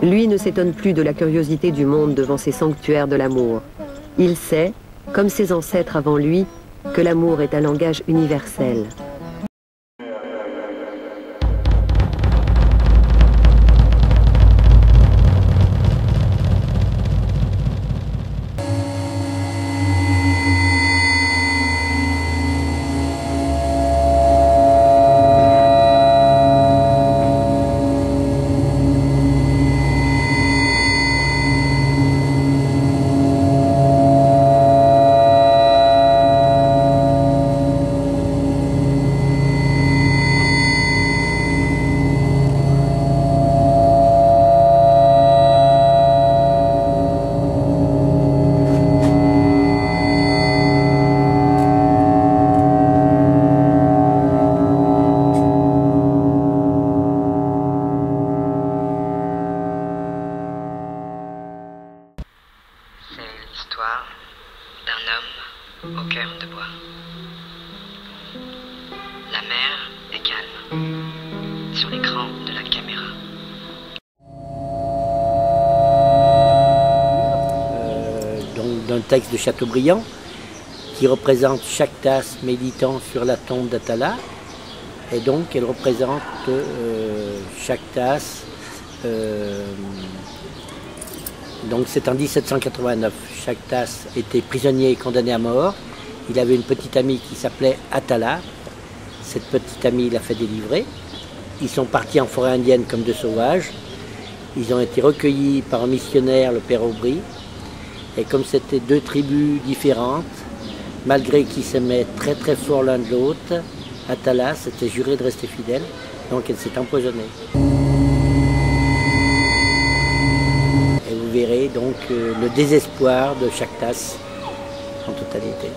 Lui ne s'étonne plus de la curiosité du monde devant ces sanctuaires de l'amour. Il sait, comme ses ancêtres avant lui, que l'amour est un langage universel. L'histoire d'un homme au cœur de bois. La mer est calme sur l'écran de la caméra. Donc d'un texte de Chateaubriand qui représente chaque tasse méditant sur la tombe d'Atala, et donc elle représente chaque tasse. Donc c'est en 1789. Chaque tasse était prisonnier et condamné à mort. Il avait une petite amie qui s'appelait Atala. Cette petite amie l'a fait délivrer. Ils sont partis en forêt indienne comme de sauvages. Ils ont été recueillis par un missionnaire, le père Aubry. Et comme c'était deux tribus différentes, malgré qu'ils s'aimaient très très fort l'un de l'autre, Atala s'était juré de rester fidèle, donc elle s'est empoisonnée. Et vous verrez donc le désespoir de chaque tasse en totalité.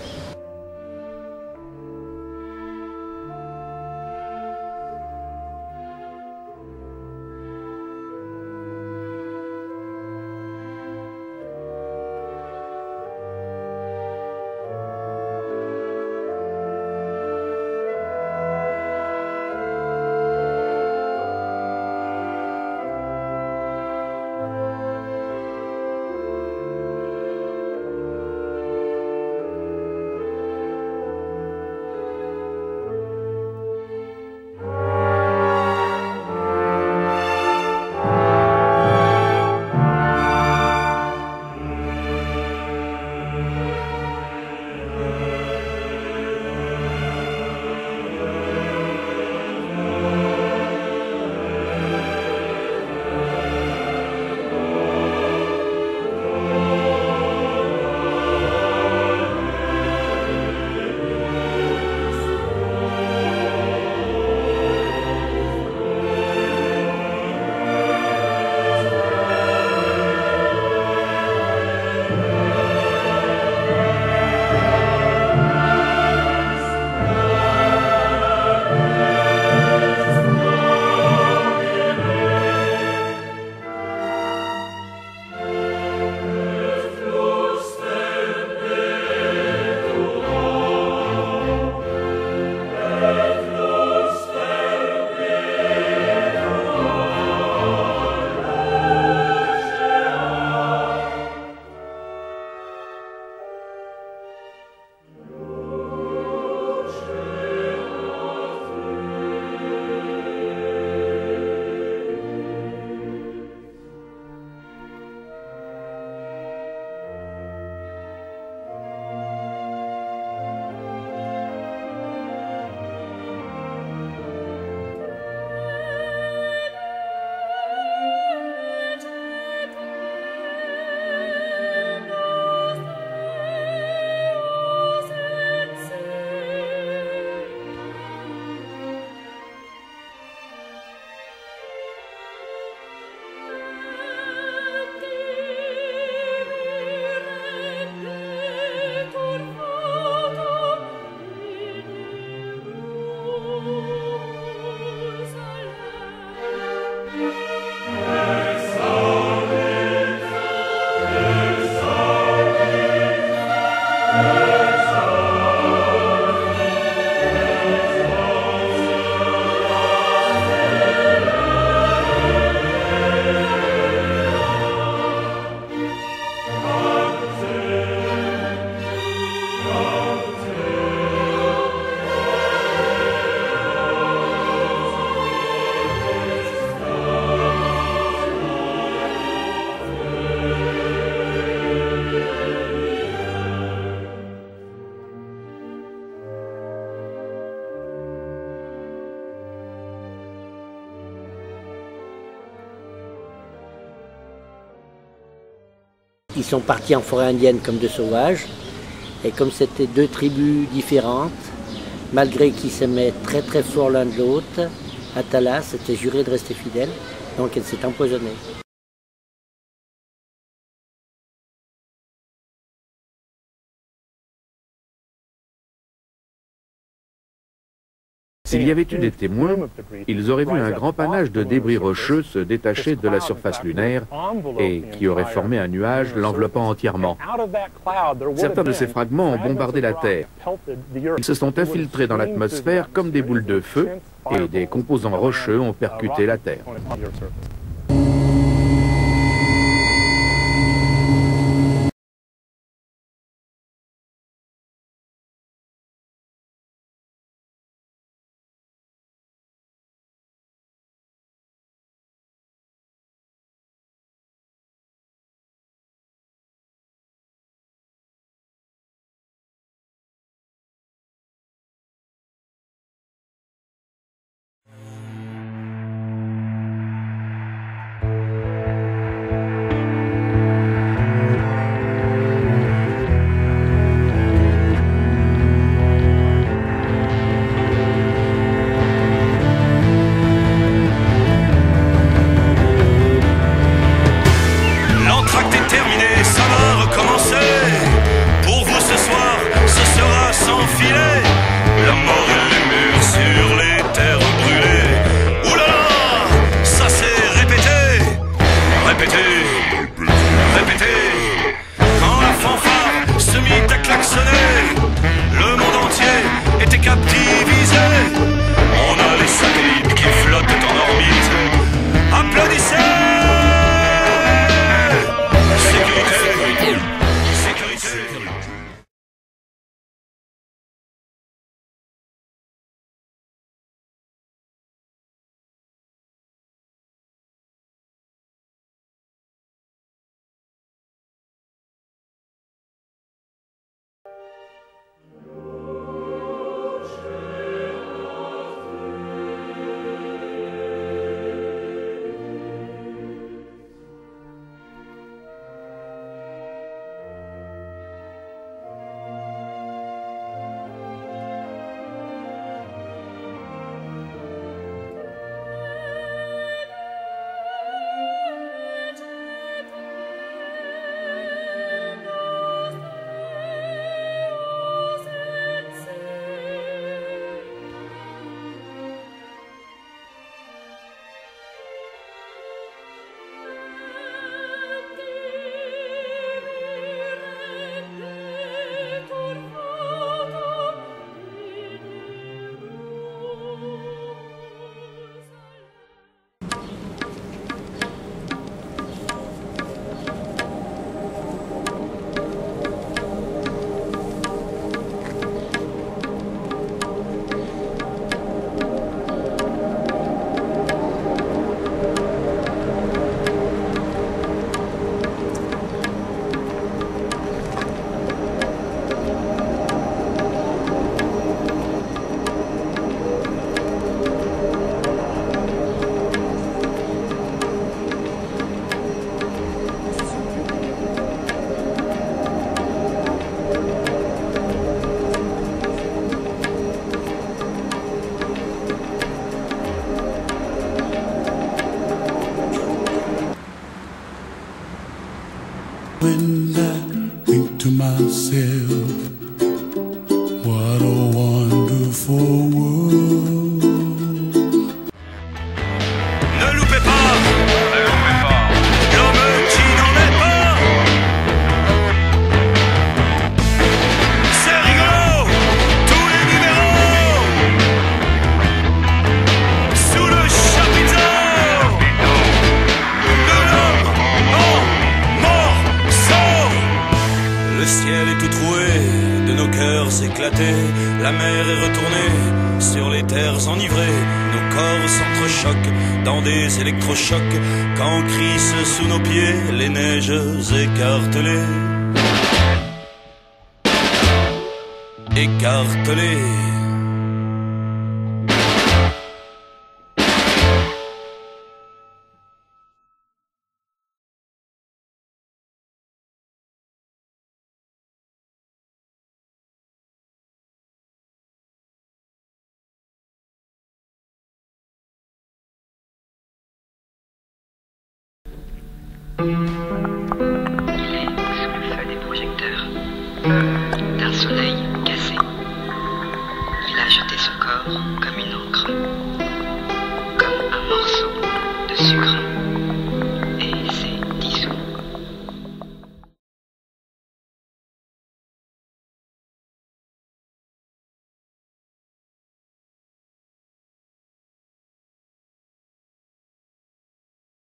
sont partis en forêt indienne comme de sauvages. Et comme c'était deux tribus différentes, malgré qu'ils s'aimaient très très fort l'un de l'autre, Atala s'était juré de rester fidèle, donc elle s'est empoisonnée. S'il y avait eu des témoins, ils auraient vu un grand panache de débris rocheux se détacher de la surface lunaire et qui aurait formé un nuage l'enveloppant entièrement. Certains de ces fragments ont bombardé la Terre. Ils se sont infiltrés dans l'atmosphère comme des boules de feu et des composants rocheux ont percuté la Terre. When I think to myself, what a wonderful world. Ne loupez pas, l'homme qui n'en est pas. C'est rigolo, tous les numéros sous le chapiteau de l'homme en morceaux. Le ciel est tout troué, de nos cœurs éclatés. La mer est retournée sur les terres enivrées. Nos corps s'entrechoquent dans des électrochocs quand crissent sous nos pieds les neiges écartelées. Écartelées. Thank you.